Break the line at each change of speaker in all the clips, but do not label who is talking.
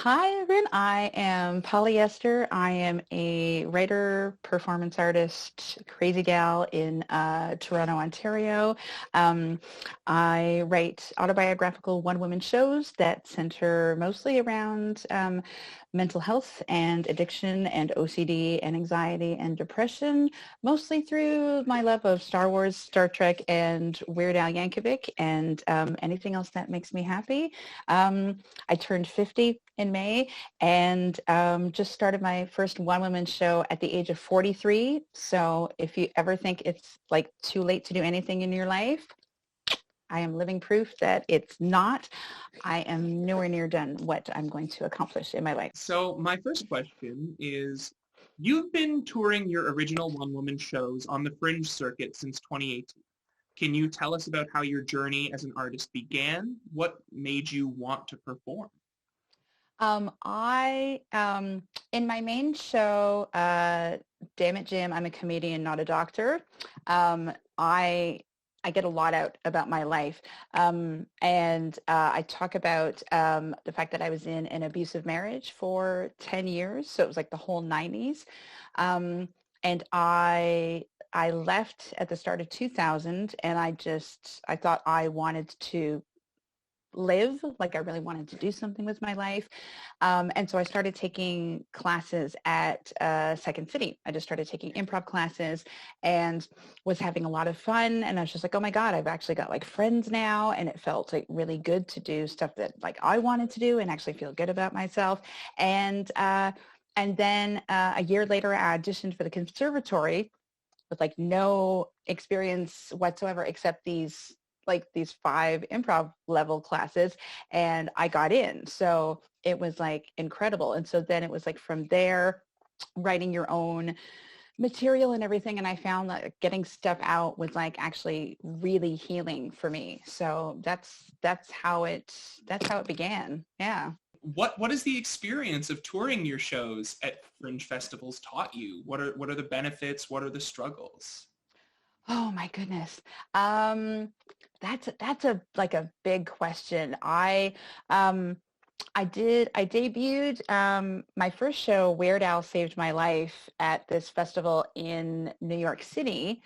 Hi, everyone. I am Polly Esther. I am a writer, performance artist, crazy gal in Toronto, Ontario. Um, I write autobiographical one-woman shows that center mostly around mental health and addiction and OCD and anxiety and depression, mostly through my love of Star Wars, Star Trek, and Weird Al Yankovic, and anything else that makes me happy. I turned 50 in May and just started my first one-woman show at the age of 43. So if you ever think it's like too late to do anything in your life, I am living proof that it's not. I am nowhere near done what I'm going to accomplish in my life.
So my first question is, you've been touring your original one-woman shows on the Fringe circuit since 2018. Can you tell us about how your journey as an artist began? What made you want to perform?
In my main show, Damn It Jim, I'm a comedian, not a doctor. Um, I I get a lot out about my life, and I talk about the fact that I was in an abusive marriage for 10 years, so it was like the whole 90s, um, and I left at the start of 2000, and I thought I wanted to live, like I really wanted to do something with my life. And so I started taking classes at Second City. I just started taking improv classes and was having a lot of fun. And I was just like, oh my God, I've actually got like friends now. And it felt like really good to do stuff that like I wanted to do and actually feel good about myself. And then a year later, I auditioned for the conservatory with like no experience whatsoever except these 5 improv level classes, and I got in. So it was like incredible. And so then it was like from there, writing your own material and everything, and I found that getting stuff out was like actually really healing for me. So that's how it began. Yeah.
What is the experience of touring your shows at Fringe festivals taught you? What are the benefits? What are the struggles?
Oh my goodness. Um, that's a like a big question. Um I debuted my first show, Weird Al Saved My Life, at this festival in New York City.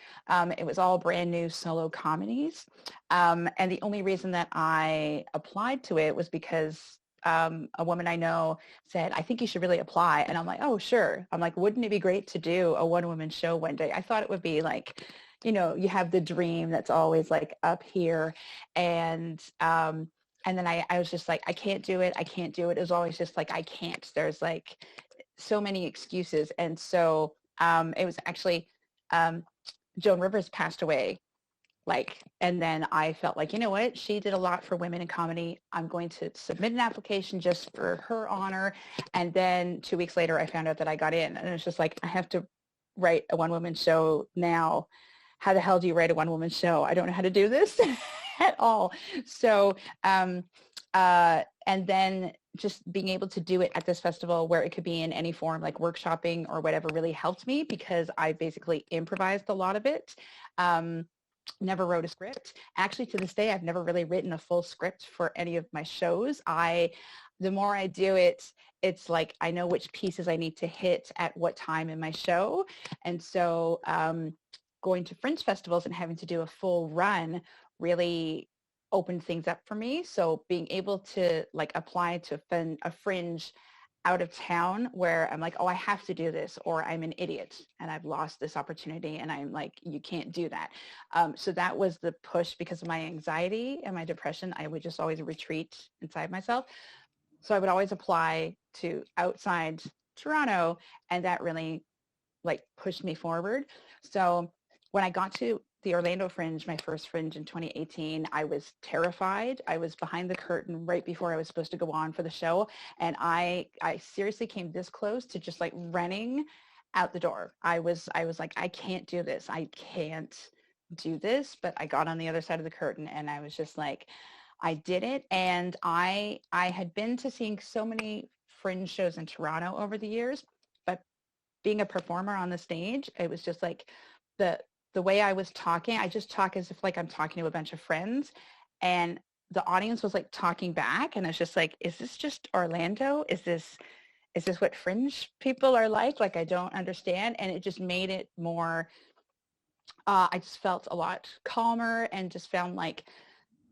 It was all brand new solo comedies. And the only reason that I applied to it was because a woman I know said, I think you should really apply. And I'm like, oh, sure. I'm like, wouldn't it be great to do a one-woman show one day? I thought it would be like, you have the dream that's always like up here. And then I was just like, I can't do it. I can't do it. It was always just like, I can't. There's like so many excuses. And so it was actually um, Joan Rivers passed away. And then I felt like, you know what? She did a lot for women in comedy. I'm going to submit an application just for her honor. And then 2 weeks later, I found out that I got in. And it's just like, I have to write a one-woman show now. How the hell do you write a one-woman show? I don't know how to do this at all. So, and then just being able to do it at this festival where it could be in any form, like workshopping or whatever, really helped me because I basically improvised a lot of it. Never wrote a script. Actually, to this day, I've never really written a full script for any of my shows. The more I do it, it's like I know which pieces I need to hit at what time in my show. And so going to Fringe festivals and having to do a full run really opened things up for me. So being able to like apply to a Fringe out of town where I'm like, oh, I have to do this or I'm an idiot and I've lost this opportunity and I'm like, you can't do that. So that was the push because of my anxiety and my depression. I would just always retreat inside myself. So I would always apply to outside Toronto, and that really like pushed me forward. So when I got to the Orlando Fringe, my first Fringe in 2018, I was terrified. I was behind the curtain right before I was supposed to go on for the show. And I seriously came this close to just like running out the door. I was like, I can't do this. I can't do this. But I got on the other side of the curtain and I was just like, I did it. And I had been to seeing so many Fringe shows in Toronto over the years, but being a performer on the stage, it was just like the the way I was talking, I just talk as if like I'm talking to a bunch of friends. And the audience was like talking back, and it's just like, is this just Orlando? Is this what Fringe people are like? Like, I don't understand. And it just made it more, I just felt a lot calmer and just found like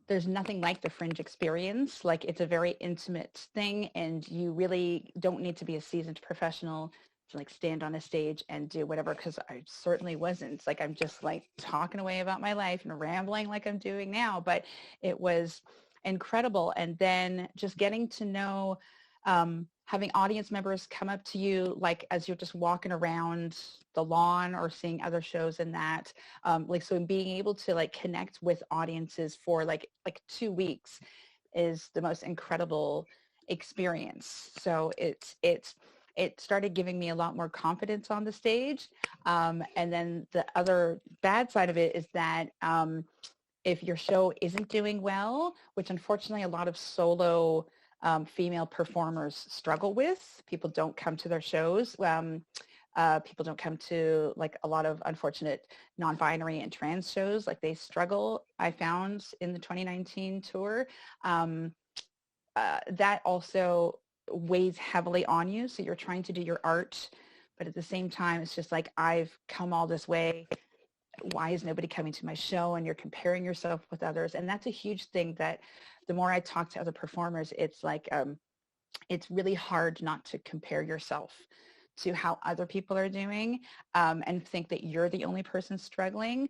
there's nothing like the Fringe experience. Like, it's a very intimate thing, and you really don't need to be a seasoned professional to like stand on a stage and do whatever, because I certainly wasn't. Like, I'm just like talking away about my life and rambling like I'm doing now, but it was incredible. And then just getting to know, having audience members come up to you like as you're just walking around the lawn or seeing other shows and that, like, so being able to like connect with audiences for like 2 weeks is the most incredible experience. So it started giving me a lot more confidence on the stage. And then the other bad side of it is that if your show isn't doing well, which unfortunately a lot of solo female performers struggle with, people don't come to their shows. People don't come to like a lot of unfortunate non-binary and trans shows. Like, they struggle, I found in the 2019 tour. That also weighs heavily on you. So you're trying to do your art, but at the same time, it's just like, I've come all this way. Why is nobody coming to my show? And you're comparing yourself with others. And that's a huge thing that the more I talk to other performers, it's like, it's really hard not to compare yourself to how other people are doing, and think that you're the only person struggling.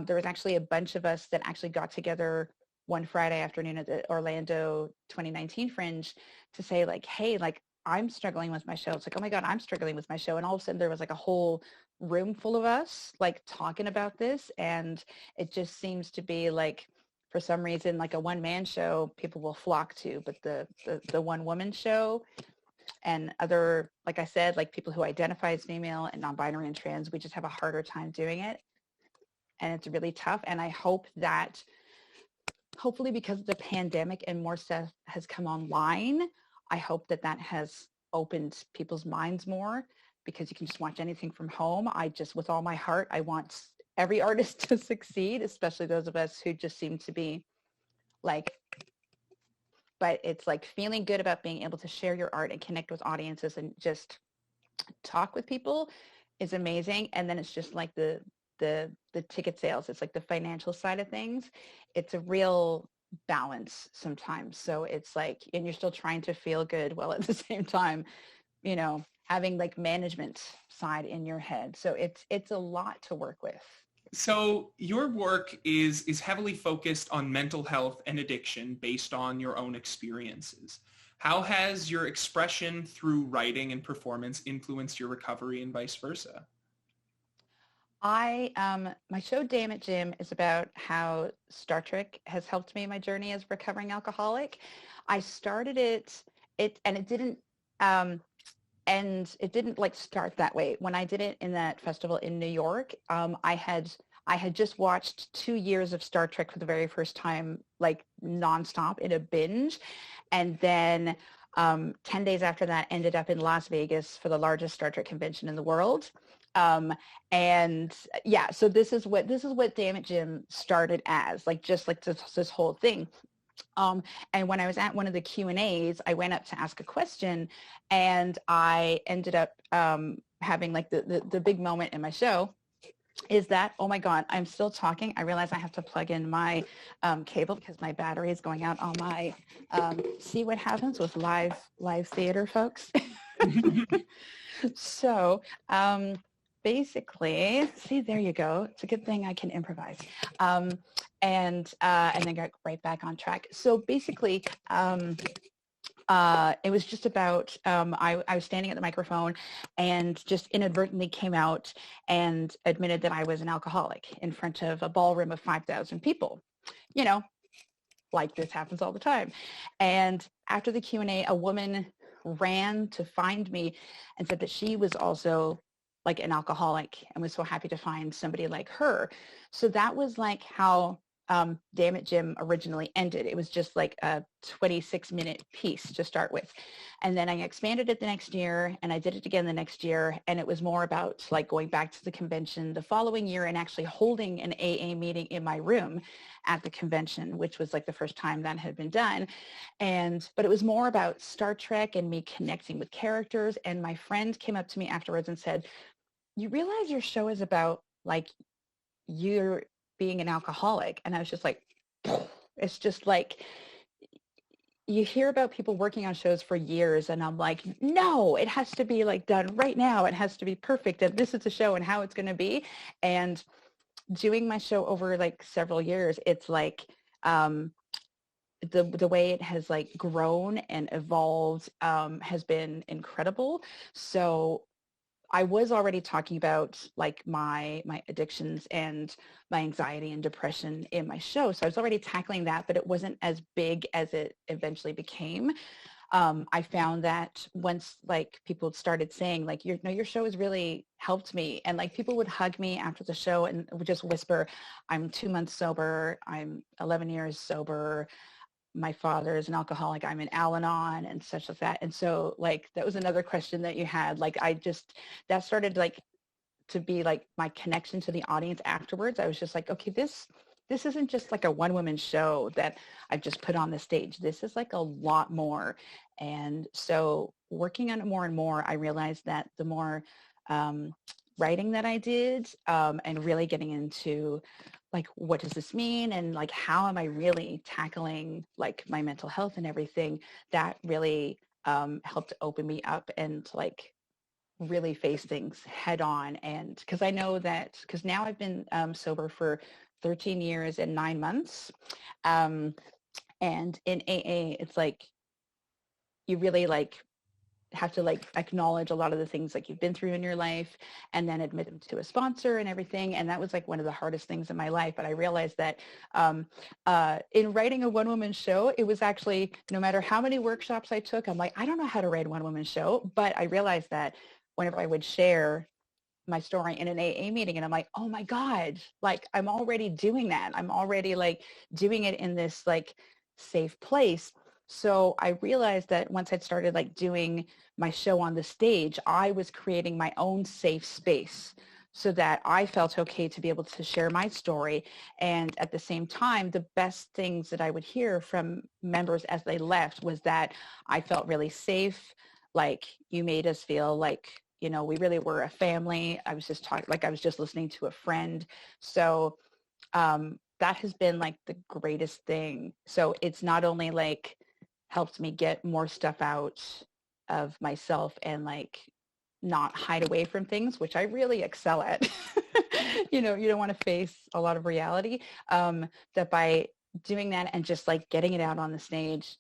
There was actually a bunch of us that actually got together one Friday afternoon at the Orlando 2019 Fringe to say like, hey, like, I'm struggling with my show. It's like, oh my God, I'm struggling with my show. And all of a sudden there was like a whole room full of us like talking about this. And it just seems to be like, for some reason, like a one-man show people will flock to, but the one-woman show and other, like I said, like people who identify as female and non-binary and trans, we just have a harder time doing it. And it's really tough. And I hope that hopefully because of the pandemic and more stuff has come online, I hope that that has opened people's minds more, because you can just watch anything from home. I just, with all my heart, I want every artist to succeed, especially those of us who just seem to be like, but it's like feeling good about being able to share your art and connect with audiences and just talk with people is amazing. And then it's just like the ticket sales. It's like the financial side of things. It's a real balance sometimes. So it's like, and you're still trying to feel good while at the same time, you know, having like management side in your head. So it's a lot to work with.
So your work is heavily focused on mental health and addiction based on your own experiences. How has your expression through writing and performance influenced your recovery and vice versa?
My show Damn It Jim is about how Star Trek has helped me in my journey as a recovering alcoholic. I started and it didn't like start that way. When I did it in that festival in New York, I had just watched 2 years of Star Trek for the very first time, like nonstop in a binge. And then 10 days after that, ended up in Las Vegas for the largest Star Trek convention in the world. And yeah, so this is what Damn It Jim started as, like, just like this whole thing. And when I was at one of the Q&As, I went up to ask a question, and I ended up having like the big moment in my show is that, oh my God, I'm still talking. I realize I have to plug in my cable because my battery is going out on my, see what happens with live theater, folks. So basically, see, there you go. It's a good thing I can improvise. And then got right back on track. So basically, it was just about, I was standing at the microphone and just inadvertently came out and admitted that I was an alcoholic in front of a ballroom of 5,000 people. You know, like this happens all the time. And after the Q&A, a woman ran to find me and said that she was also like an alcoholic and was so happy to find somebody like her. So that was like how Damn It Jim originally ended. It was just like a 26-minute piece to start with. And then I expanded it the next year, and I did it again the next year. And it was more about like going back to the convention the following year and actually holding an AA meeting in my room at the convention, which was like the first time that had been done. But it was more about Star Trek and me connecting with characters. And my friend came up to me afterwards and said, you realize your show is about like you're being an alcoholic. And I was just like, it's just like, you hear about people working on shows for years, and I'm like, no, it has to be like done right now. It has to be perfect. And this is the show and how it's going to be. And doing my show over like several years, it's like, the way it has like grown and evolved has been incredible. So I was already talking about like my addictions and my anxiety and depression in my show. So I was already tackling that, but it wasn't as big as it eventually became. I found that once like people started saying like, your show has really helped me. And like people would hug me after the show and would just whisper, I'm 2 months sober. I'm 11 years sober. My father is an alcoholic. I'm in Al-Anon and such like that. And so like, that was another question that you had. Like, that started like to be like my connection to the audience afterwards. I was just like, okay, this isn't just like a one woman show that I've just put on the stage. This is like a lot more. And so working on it more and more, I realized that the more writing that I did and really getting into like, what does this mean? And like, how am I really tackling like my mental health and everything, that really helped open me up and like really face things head on. And because I know that, because now I've been sober for 13 years and 9 months. And in AA, it's like, you really like have to like acknowledge a lot of the things like you've been through in your life and then admit them to a sponsor and everything. And that was like one of the hardest things in my life. But I realized that in writing a one-woman show, it was actually, no matter how many workshops I took, I'm like, I don't know how to write a one-woman show. But I realized that whenever I would share my story in an AA meeting, and I'm like, oh my God, like I'm already doing that. I'm already like doing it in this like safe place. So I realized that once I'd started like doing my show on the stage, I was creating my own safe space so that I felt okay to be able to share my story. And at the same time, the best things that I would hear from members as they left was that I felt really safe. Like, you made us feel like, we really were a family. I was just talking, like I was just listening to a friend. So that has been like the greatest thing. So it's not only like helped me get more stuff out of myself and like not hide away from things, which I really excel at. You don't want to face a lot of reality. That by doing that and just like getting it out on the stage,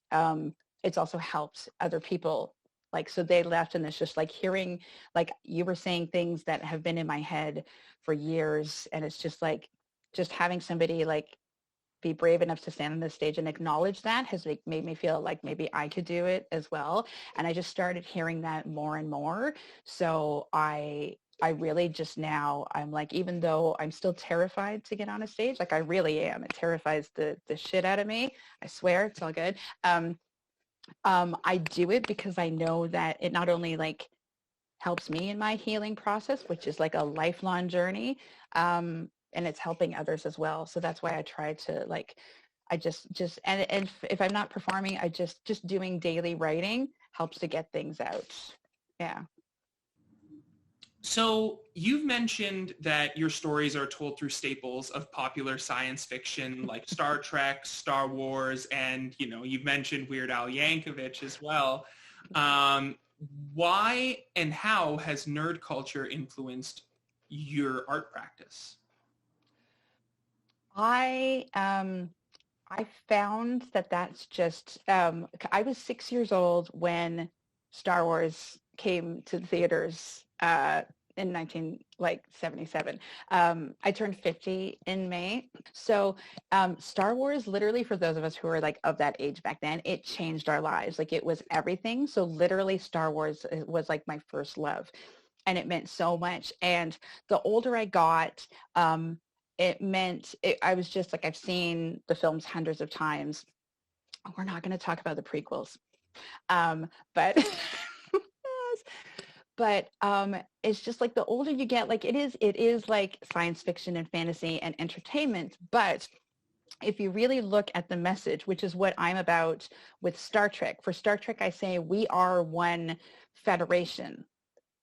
it's also helped other people. Like, so they left and it's just like hearing, like you were saying things that have been in my head for years. And it's just like, just having somebody like be brave enough to stand on the stage and acknowledge that has made me feel like maybe I could do it as well. And I just started hearing that more and more. So I really just now, I'm like, even though I'm still terrified to get on a stage, like I really am, it terrifies the shit out of me. I swear, it's all good. I do it because I know that it not only like helps me in my healing process, which is like a lifelong journey, and it's helping others as well. So that's why I try to like, I just and if I'm not performing, I just doing daily writing helps to get things out. Yeah.
So you've mentioned that your stories are told through staples of popular science fiction like Star Trek, Star Wars, and you've mentioned Weird Al Yankovic as well. Why and how has nerd culture influenced your art practice?
I found that that's just, I was 6 years old when Star Wars came to the theaters in 1977. I turned 50 in May. So Star Wars, literally, for those of us who were like of that age back then, it changed our lives. Like, it was everything. So literally Star Wars was like my first love. And it meant so much. And the older I got, it meant, I was just like, I've seen the films hundreds of times. We're not going to talk about the prequels. But it's just like the older you get, like it is like science fiction and fantasy and entertainment. But if you really look at the message, which is what I'm about with Star Trek, for Star Trek, I say we are one federation,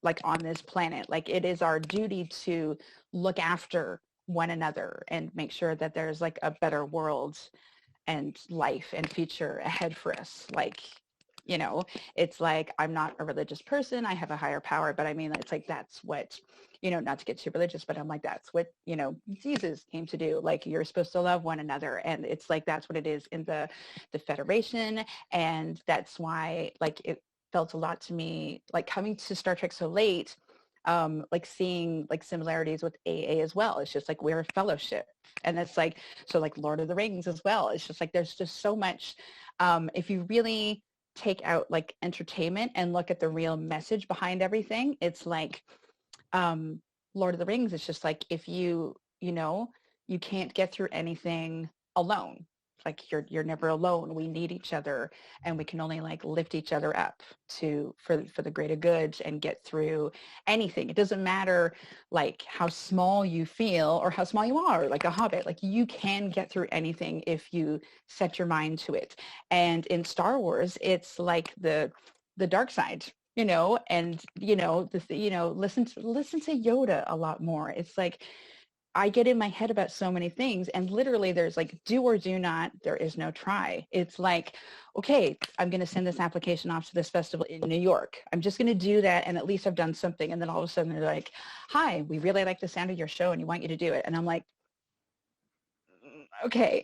like on this planet. Like it is our duty to look after one another and make sure that there's like a better world and life and future ahead for us. Like, you know, it's like, I'm not a religious person. I have a higher power, but I mean, it's like, that's what, you know, not to get too religious, but I'm like, that's what, you know, Jesus came to do. Like, you're supposed to love one another. And it's like, that's what it is in the Federation. And that's why, like, it felt a lot to me, like coming to Star Trek so late, like seeing like similarities with AA as well. It's just like, we're a fellowship. And it's like, so like Lord of the Rings as well. It's just like, there's just so much, if you really take out like entertainment and look at the real message behind everything, it's like Lord of the Rings. It's just like, if you know, you can't get through anything alone. Like you're never alone. We need each other, and we can only like lift each other up for the greater good and get through anything. It doesn't matter like how small you feel or how small you are, like a hobbit. Like you can get through anything if you set your mind to it. And in Star Wars, it's like the dark side, you know, and you know, listen to Yoda a lot more. It's like, I get in my head about so many things, and literally there's like do or do not, there is no try. It's like, okay, I'm going to send this application off to this festival in New York. I'm just going to do that, and at least I've done something. And then all of a sudden they're like, hi, we really like the sound of your show and you want you to do it. And I'm like, okay.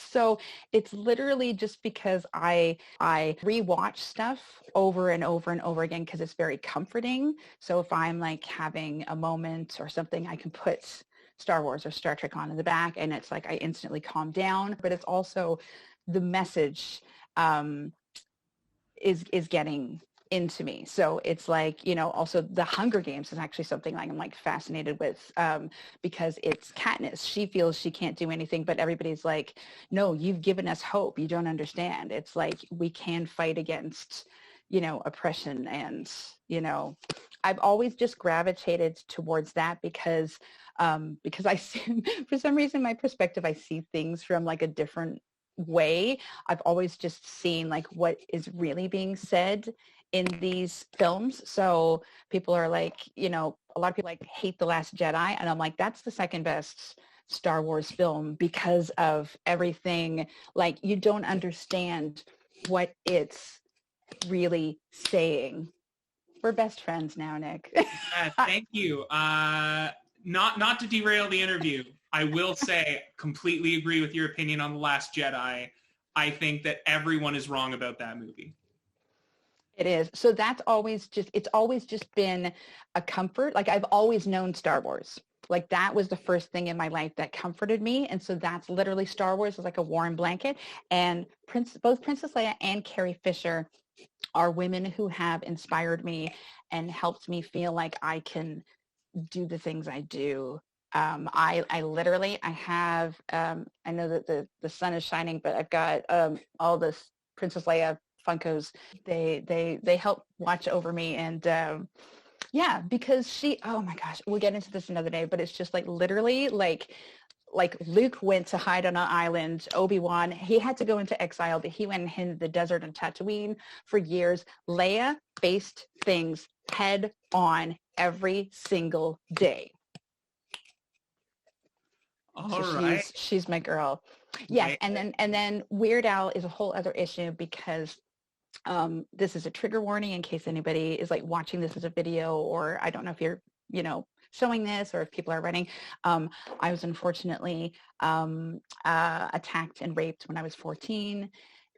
So it's literally just because I rewatch stuff over and over and over again because it's very comforting. So if I'm like having a moment or something, I can put Star Wars or Star Trek on in the back, and it's like I instantly calm down. But it's also the message is getting into me. So it's like, you know, also the Hunger Games is actually something like I'm like fascinated with because it's Katniss. She feels she can't do anything, but everybody's like, no, you've given us hope. You don't understand. It's like we can fight against, you know, oppression. And, you know, I've always just gravitated towards that because I see, for some reason, my perspective, I see things from like a different way. I've always just seen like what is really being said in these films. So people are like, you know, a lot of people like hate The Last Jedi, and I'm like, that's the second best Star Wars film because of everything. Like, you don't understand what it's really saying. We're best friends now, Nick.
Thank you. Not to derail the interview, I will say, completely agree with your opinion on The Last Jedi. I think that everyone is wrong about that movie.
It is. So it's always just been a comfort. Like, I've always known Star Wars. Like, that was the first thing in my life that comforted me. And so that's literally Star Wars is like a warm blanket. And both Princess Leia and Carrie Fisher are women who have inspired me and helped me feel like I can do the things I do. I literally, I have, I know that the sun is shining, but I've got all this Princess Leia Funkos. They help watch over me. And yeah, because oh my gosh, we'll get into this another day, but it's just like literally like Luke went to hide on an island. Obi-Wan, he had to go into exile, but he went and hid in the desert on Tatooine for years. Leia faced things head on every single day.
All right.
She's my girl. Yes, and then Weird Al is a whole other issue because this is a trigger warning in case anybody is like watching this as a video, or I don't know if you're, you know, showing this or if people are running. I was unfortunately attacked and raped when I was 14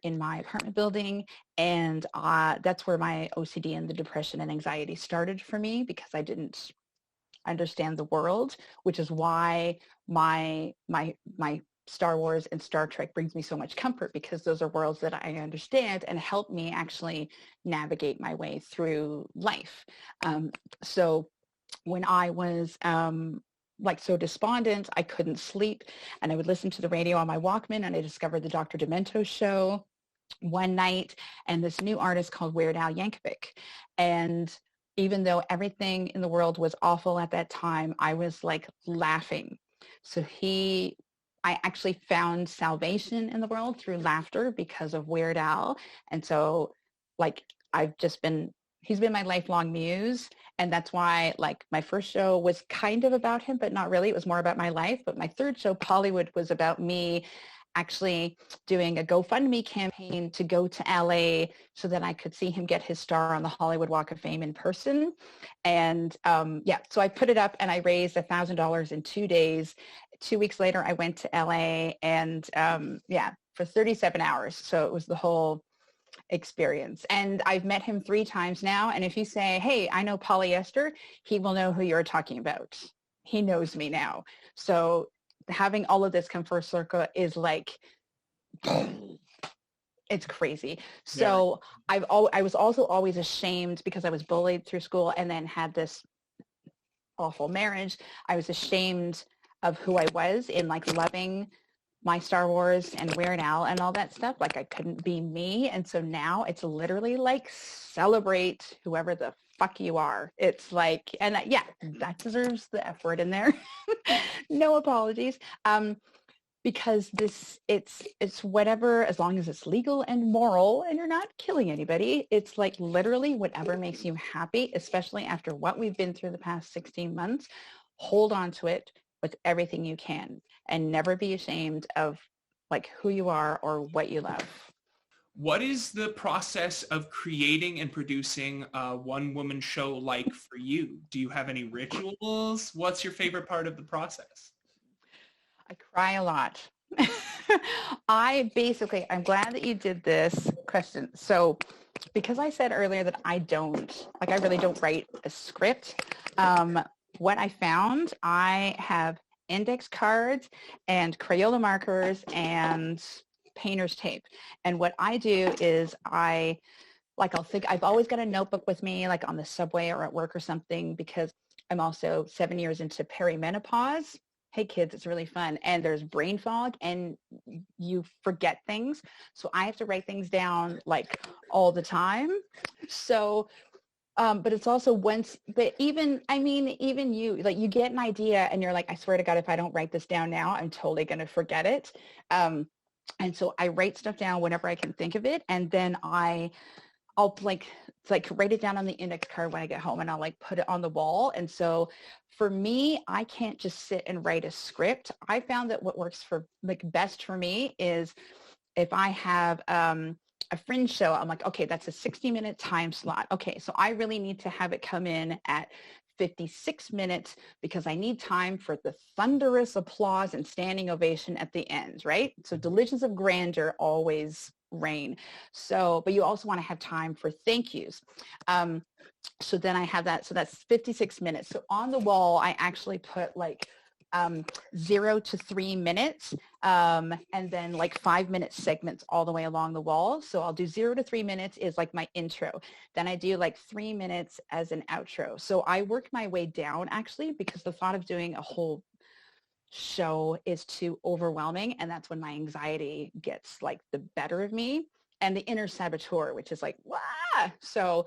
in my apartment building. And that's where my OCD and the depression and anxiety started for me, because I didn't understand the world, which is why my Star Wars and Star Trek brings me so much comfort, because those are worlds that I understand and help me actually navigate my way through life. So when I was like so despondent. I couldn't sleep, and I would listen to the radio on my Walkman, and I discovered the Dr. Demento show one night, and this new artist called Weird Al Yankovic. And even though everything in the world was awful at that time, I was like laughing. So I actually found salvation in the world through laughter because of Weird Al. And so like he's been my lifelong muse. And that's why like my first show was kind of about him, but not really. It was more about my life. But my third show, Pollywood, was about me actually doing a GoFundMe campaign to go to LA so that I could see him get his star on the Hollywood Walk of Fame in person. And so I put it up and I raised $1,000 in 2 days. 2 weeks later, I went to LA and for 37 hours. So it was the whole experience. And I've met him 3 times now. And if you say, hey, I know Polly Esther, he will know who you're talking about. He knows me now. So having all of this come full circle is like, it's crazy. So I was also always ashamed because I was bullied through school and then had this awful marriage. I was ashamed of who I was in like loving my Star Wars and Weird Al and all that stuff. Like I couldn't be me. And so now it's literally like celebrate whoever the fuck you are. It's like, and that deserves the F word in there. No apologies. Because it's whatever, as long as it's legal and moral and you're not killing anybody, it's like literally whatever makes you happy, especially after what we've been through the past 16 months, hold on to it with everything you can and never be ashamed of like who you are or what you love.
What is the process of creating and producing a one-woman show like for you? Do you have any rituals? What's your favorite part of the process?
I cry a lot. I'm glad that you did this question. So because I said earlier that I really don't write a script, what I found, I have index cards and Crayola markers and painter's tape. And what I do is I've always got a notebook with me, like on the subway or at work or something, because I'm also 7 years into perimenopause. Hey kids, it's really fun. And there's brain fog and you forget things. So I have to write things down like all the time. So but it's also even you, like you get an idea and you're like, I swear to God, if I don't write this down now, I'm totally going to forget it. And so I write stuff down whenever I can think of it. And then I'll write it down on the index card when I get home and I'll like put it on the wall. And so for me, I can't just sit and write a script. I found that what works for like best for me is if I have, a Fringe show, I'm like, okay, that's a 60-minute time slot. Okay, so I really need to have it come in at 56 minutes because I need time for the thunderous applause and standing ovation at the end, right? So delusions of grandeur always reign. So, but you also want to have time for thank yous. So then I have that. So that's 56 minutes. So on the wall, I actually put like 0 to 3 minutes and then like 5-minute segments all the way along the wall. So I'll do 0 to 3 minutes is like my intro. Then I do like 3 minutes as an outro. So I work my way down actually because the thought of doing a whole show is too overwhelming. And that's when my anxiety gets like the better of me and the inner saboteur, which is like, wah! So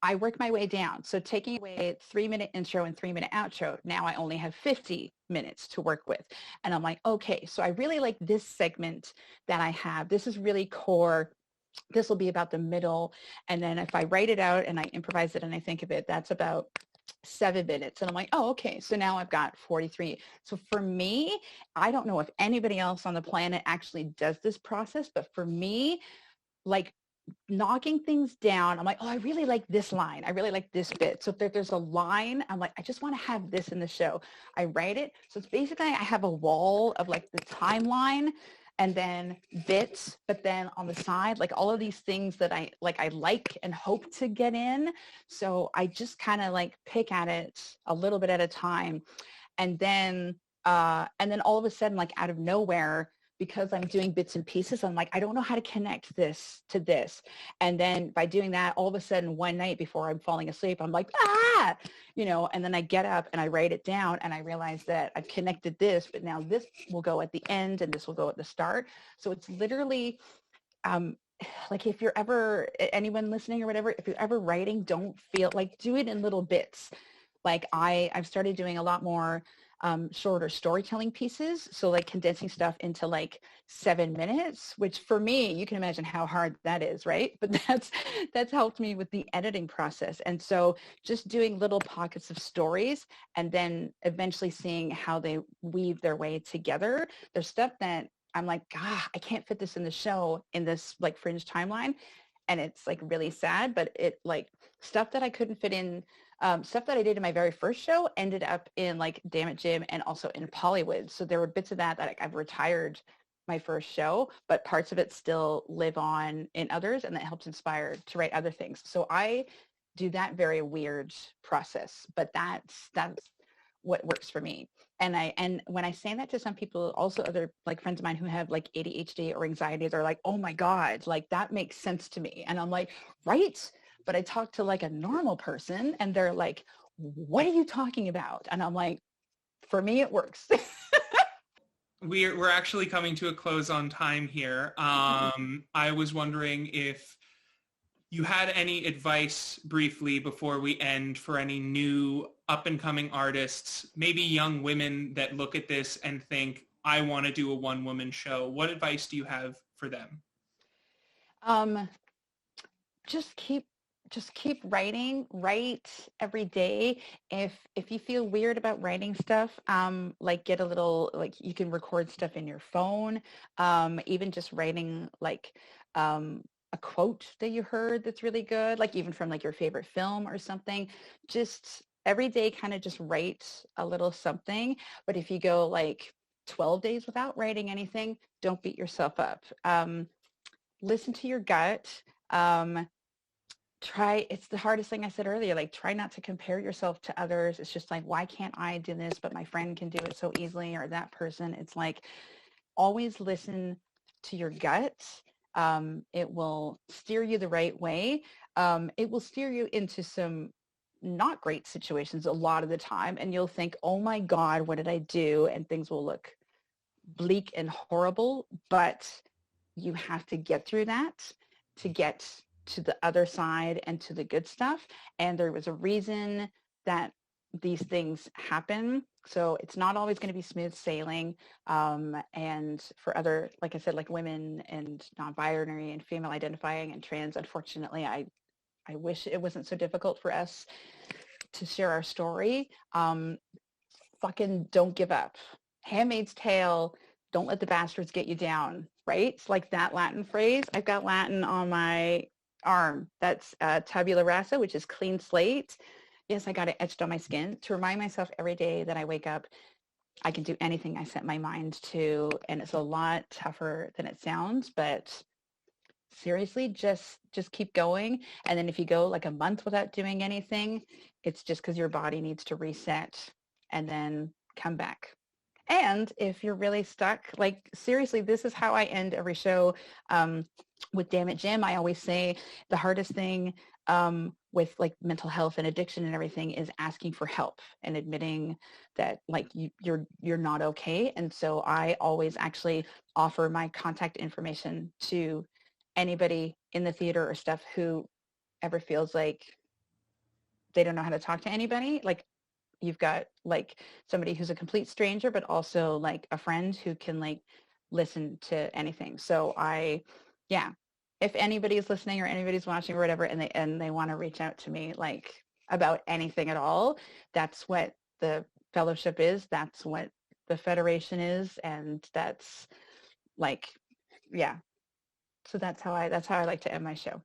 I work my way down. So taking away 3-minute intro and 3-minute outro, now I only have 50 minutes to work with. And I'm like, okay, so I really like this segment that I have. This is really core. This will be about the middle. And then if I write it out and I improvise it and I think of it, that's about 7 minutes. And I'm like, oh, okay. So now I've got 43. So for me, I don't know if anybody else on the planet actually does this process, but for me, like knocking things down, I'm like, oh, I really like this line. I really like this bit. So if there's a line, I'm like, I just want to have this in the show. I write it. So it's basically, I have a wall of like the timeline and then bits, but then on the side, like all of these things that I like and hope to get in. So I just kind of like pick at it a little bit at a time. And then all of a sudden, like out of nowhere, because I'm doing bits and pieces, I'm like, I don't know how to connect this to this. And then by doing that, all of a sudden one night before I'm falling asleep, I'm like, and then I get up and I write it down and I realize that I've connected this, but now this will go at the end and this will go at the start. So it's literally, like if you're ever, anyone listening or whatever, if you're ever writing, don't feel like, do it in little bits. Like I've started doing a lot more shorter storytelling pieces. So like condensing stuff into like 7 minutes, which for me, you can imagine how hard that is, right? But that's helped me with the editing process. And so just doing little pockets of stories and then eventually seeing how they weave their way together. There's stuff that I'm like, God, I can't fit this in the show in this like Fringe timeline. And it's like really sad, but it like stuff that I couldn't fit in, stuff that I did in my very first show ended up in like Damn It Jim and also in Pollywood. So there were bits of that I've retired my first show, but parts of it still live on in others, and that helps inspire to write other things. So I do that very weird process, but that's what works for me. And when I say that to some people, also other like friends of mine who have like ADHD or anxiety, they're like, oh my God, like that makes sense to me. And I'm like, right. But I talk to like a normal person and they're like, what are you talking about? And I'm like, for me, it works.
We're actually coming to a close on time here. I was wondering if you had any advice briefly before we end for any new up-and-coming artists, maybe young women that look at this and think, I want to do a one-woman show. What advice do you have for them?
Just keep writing. Write every day. If you feel weird about writing stuff, like get a little, like you can record stuff in your phone. Even just writing like a quote that you heard that's really good, like even from like your favorite film or something. Just every day kind of just write a little something. But if you go like 12 days without writing anything, don't beat yourself up. Listen to your gut. It's the hardest thing I said earlier, like try not to compare yourself to others. It's just like, why can't I do this, but my friend can do it so easily, or that person. It's like, always listen to your gut. It will steer you the right way. It will steer you into some not great situations a lot of the time. And you'll think, oh my God, what did I do? And things will look bleak and horrible, but you have to get through that to get to the other side and to the good stuff. And there was a reason that these things happen. So it's not always going to be smooth sailing. And for other, like I said, like women and non-binary and female identifying and trans, unfortunately, I wish it wasn't so difficult for us to share our story. Fucking don't give up. Handmaid's Tale, don't let the bastards get you down, right? It's like that Latin phrase. I've got Latin on my arm. That's tabula rasa, which is clean slate. Yes, I got it etched on my skin to remind myself every day that I wake up, I can do anything I set my mind to. And it's a lot tougher than it sounds, but seriously, just keep going. And then if you go like a month without doing anything, it's just because your body needs to reset and then come back. And if you're really stuck, like seriously, this is how I end every show. With Damn It Jim, I always say the hardest thing with like mental health and addiction and everything is asking for help and admitting that like you're not okay. And so I always actually offer my contact information to anybody in the theater or stuff who ever feels like they don't know how to talk to anybody. Like you've got like somebody who's a complete stranger, but also like a friend who can like listen to anything. So if anybody's listening or anybody's watching or whatever, and they want to reach out to me like about anything at all, that's what the fellowship is. That's what the federation is. And that's like, yeah. So that's how I like to end my show.